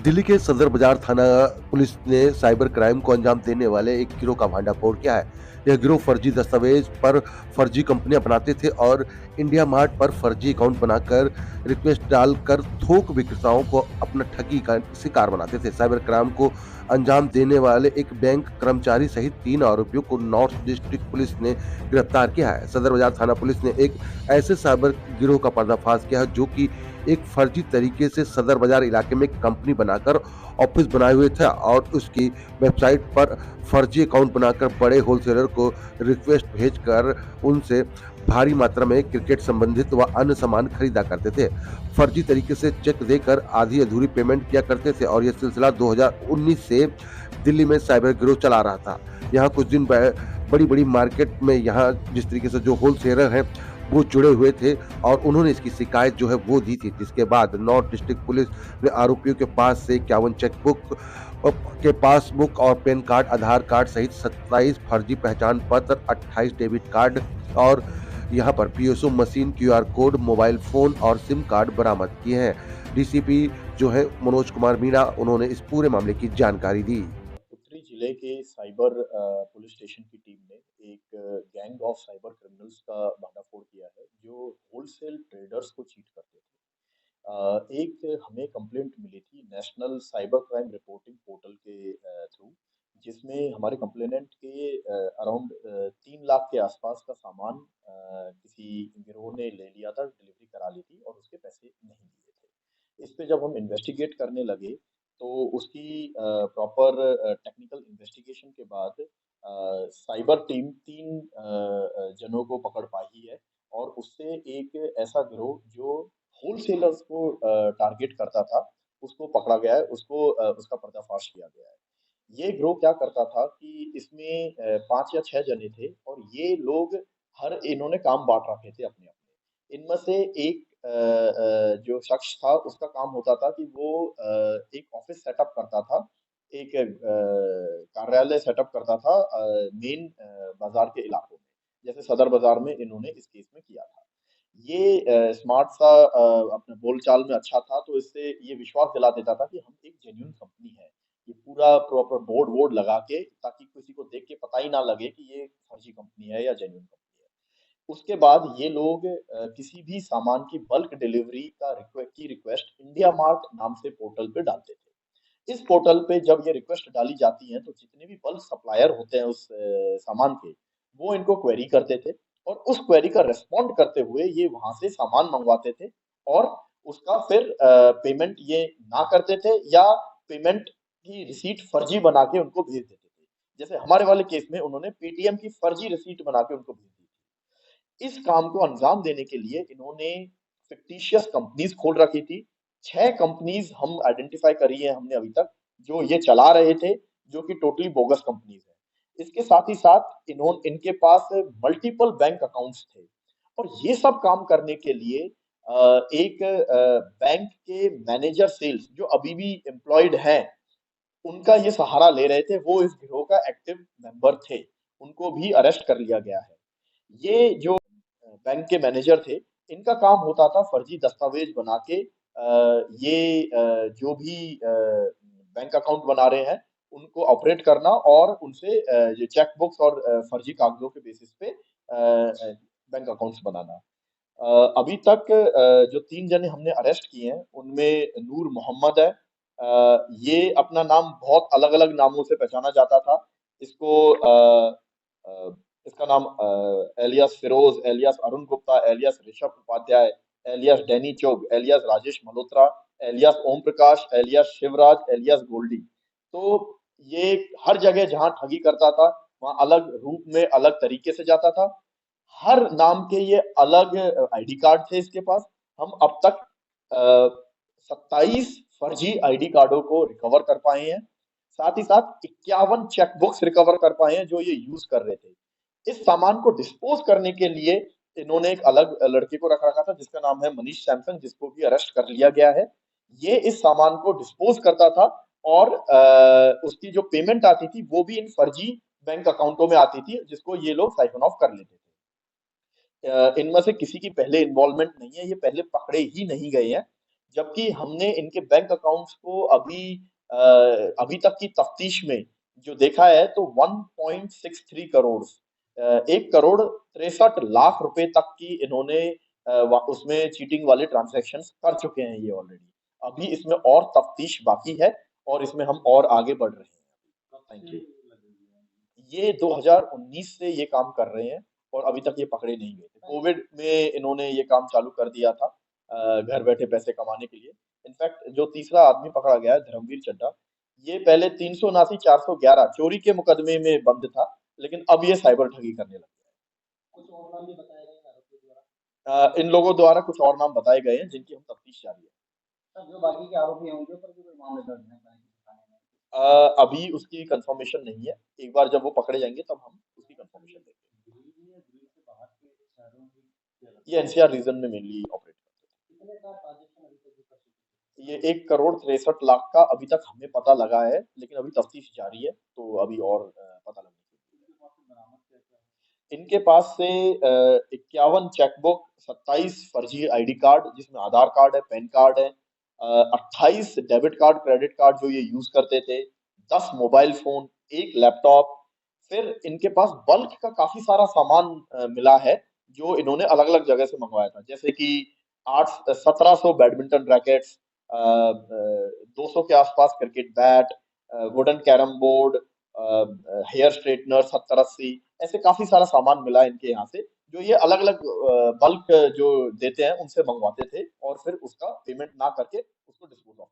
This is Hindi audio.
दिल्ली के सदर बाजार थाना पुलिस ने साइबर क्राइम को अंजाम देने वाले एक गिरोह का भंडाफोड़ किया है। यह गिरोह फर्जी दस्तावेज पर फर्जी कंपनियां बनाते थे और इंडिया मार्ट पर फर्जी अकाउंट बनाकर रिक्वेस्ट डालकर थोक विक्रेताओं को अपना ठगी का शिकार बनाते थे। साइबर क्राइम को अंजाम देने वाले एक बैंक कर्मचारी सहित 3 आरोपियों को नॉर्थ डिस्ट्रिक्ट पुलिस ने गिरफ्तार किया है। सदर बाजार थाना पुलिस ने एक ऐसे साइबर गिरोह का पर्दाफाश किया है जो कि एक फर्जी तरीके से सदर बाजार इलाके में कंपनी बनाकर ऑफिस बनाए हुए थे और उसकी वेबसाइट पर फर्जी अकाउंट बनाकर बड़े होलसेलर को रिक्वेस्ट भेजकर उनसे भारी मात्रा में क्रिकेट संबंधित व अन्य सामान खरीदा करते थे। फर्जी तरीके से चेक देकर आधी अधूरी पेमेंट किया करते थे और यह सिलसिला 2019 से दिल्ली में साइबर गिरोह चला रहा था। यहाँ कुछ दिन बड़ी बड़ी मार्केट में यहाँ जिस तरीके से जो होलसेलर हैं वो जुड़े हुए थे और उन्होंने इसकी शिकायत जो है वो दी थी, जिसके बाद नॉर्थ डिस्ट्रिक्ट पुलिस ने आरोपियों के पास से 51 चेकबुक के पासबुक और पैन कार्ड, आधार कार्ड सहित 27 फर्जी पहचान पत्र, 28 डेबिट कार्ड और यहाँ पर PSO machine, QR code, mobile phone और सिम कार्ड बरामद किए हैं। डीसीपी जो है मनोज कुमार मीणा, उन्होंने इस पूरे मामले की जानकारी दी। उत्तरी जिले के साइबर पुलिस स्टेशन की टीम ने एक गैंग ऑफ साइबर क्रिमिनल्स का भंडाफोड़ किया है जो होलसेल ट्रेडर्स को चीट करते थे। एक हमें कंप्लेंट मिली थी national cyber crime reporting portal के थ्रू, जिसमें हमारे कंप्लेनेंट के अराउंड 3 लाख के आसपास का सामान किसी गिरोह ने ले लिया था, डिलीवरी करा ली थी और उसके पैसे नहीं दिए थे। इस पे जब हम इन्वेस्टिगेट करने लगे तो उसकी प्रॉपर टेक्निकल इन्वेस्टिगेशन के बाद साइबर टीम 3 जनों को पकड़ पाई है और उससे एक ऐसा गिरोह जो होलसेलर्स को टारगेट करता था, उसको पकड़ा गया है, उसको उसका पर्दाफाश किया गया है। ये गिरोह क्या करता था कि इसमें 5 या 6 जने थे और ये लोग इन्होंने काम बाँट रखे थे अपने-अपने। इनमें से एक जो शख्स था उसका काम होता था कि वो एक ऑफ़िस सेटअप करता था, एक कार्यालय सेटअप करता था मेन बाज़ार के इलाकों में। जैसे सदर बाज़ार में इन्होंने इस केस में किया था। ये स्मार्ट सा अपने बोलचाल में अच्छा था, तो इससे ये विश्वास दिला देता था कि हम एक जेन्युइन कंपनी है। ये पूरा प्रॉपर बोर्ड वोर्ड लगा के ताकि किसी को देख के पता ही ना लगे कि ये फर्जी कंपनी है या जेन्युइन कंपनी है। उसके बाद ये लोग किसी भी सामान की बल्क डिलीवरी की रिक्वेस्ट इंडिया मार्ट नाम से पोर्टल पे डालते थे। इस पोर्टल पे जब ये रिक्वेस्ट डाली जाती है तो जितने भी बल्क सप्लायर होते हैं उस सामान के, वो इनको क्वेरी करते थे और उस क्वेरी का रिस्पॉन्ड करते हुए ये वहां से सामान मंगवाते थे और उसका फिर पेमेंट ये ना करते थे या पेमेंट की रिसीट फर्जी बना के उनको भेज देते थे। जैसे हमारे वाले केस में उन्होंने पेटीएम की फर्जी रिसीट बना के उनको भेज दी थी। इस काम को अंजाम देने के लिए इन्होंने फिक्टिशियस कंपनीज खोल रखी थी। 6 कंपनीज हम आइडेंटिफाई करी है हमने अभी तक, जो ये चला रहे थे, जो कि टोटली बोगस कंपनीज है। इसके साथ ही साथ इनके पास मल्टीपल बैंक अकाउंट्स थे और ये सब काम करने के लिए एक बैंक के मैनेजर सेल्स जो अभी भी एम्प्लॉयड हैं, उनका ये सहारा ले रहे थे। वो इस गिरोह का एक्टिव मेंबर थे, उनको भी अरेस्ट कर लिया गया है। ये जो बैंक के मैनेजर थे, इनका काम होता था फर्जी दस्तावेज बना के जो भी बैंक अकाउंट बना रहे हैं उनको ऑपरेट करना और उनसे ये चेक बुक्स और फर्जी कागजों के बेसिस पे बैंक अकाउंट्स बनाना। अभी तक जो 3 जने हमने अरेस्ट किए हैं उनमें नूर मोहम्मद है। ये अपना नाम बहुत अलग-अलग नामों से पहचाना जाता था। इसको इसका नाम alias Firoz, alias Arun Gupta, alias Rishabh Upadhyay, alias Danny Chog, alias Rajesh Malhotra, alias Om Prakash, alias Shivraj, alias Goldie. तो ये हर जगह जहां ठगी करता था वहां अलग रूप में अलग तरीके से जाता था। हर नाम के ये अलग आईडी कार्ड थे इसके पास। हम अब तक 27 फर्जी आईडी कार्डों को रिकवर कर पाए हैं। साथ ही साथ 51 चेकबुक्स रिकवर कर पाए हैं जो ये यूज कर रहे थे। इस सामान को डिस्पोज करने के लिए इन्होंने एक अलग लड़के को रख रखा था जिसका नाम है मनीष सैमसन, जिसको भी अरेस्ट कर लिया गया है। ये इस सामान को डिस्पोज करता था और उसकी जो पेमेंट आती थी वो भी इन फर्जी बैंक अकाउंटों में आती थी जिसको ये लोग साइफन ऑफ कर लेते थे। इनमें से किसी की पहले इन्वॉल्वमेंट नहीं है, ये पहले पकड़े ही नहीं गए हैं। जबकि हमने इनके बैंक अकाउंट्स को अ, अभी तक की तफ्तीश में जो देखा है तो 1.63 करोड़ 1 करोड़ 63 लाख रुपए तक की इन्होंने उसमें चीटिंग वाले ट्रांजैक्शंस कर चुके हैं ये ऑलरेडी। अभी इसमें और तफ्तीश बाकी है और इसमें हम और आगे बढ़ रहे हैं। Thank you. ये 2019 से ये काम कर रहे हैं और अभी तक ये पकड़े नहीं गए थे। कोविड में इन्होंने ये काम चालू कर दिया था घर बैठे पैसे कमाने के लिए। इनफैक्ट जो तीसरा आदमी पकड़ा गया है धर्मवीर चड्ढा, ये पहले 379 411 चोरी के मुकदमे में बंद था, लेकिन अब ये साइबर ठगी करने लग गया है। इन लोगों द्वारा कुछ और नाम बताए गए हैं जिनकी हम तफ्तीश जारी है। अभी उसकी कंफर्मेशन नहीं है। एक बार जब वो पकड़े जाएंगे तब हम उसकी कंफर्मेशन देंगे। ये एनसीआर रीजन में मेनली ऑपरेट करते हैं। ये 1 करोड़ 63 लाख का अभी तक हमें पता लगा है, लेकिन अभी तफ्तीश जारी है, तो अभी और पता लगने की। इनके पास से 51 चेकबुक, 27 फर्जी आईडी कार्ड जिसमें आधार कार्ड है, पैन कार्ड है, 28 डेबिट कार्ड, क्रेडिट कार्ड जो ये यूज करते थे, 10 मोबाइल फोन, एक लैपटॉप। फिर इनके पास बल्क का काफी सारा सामान मिला है जो इन्होंने अलग अलग जगह से मंगवाया था, जैसे कि 1700 बैडमिंटन रैकेट्स, 200 के आसपास cricket bat, wooden carrom board, hair straightener 70-80, ऐसे काफी सारा सामान मिला है इनके यहाँ से, जो ये अलग अलग बल्क जो देते हैं उनसे मंगवाते थे और फिर उसका पेमेंट ना करके उसको डिस्पोज ऑफ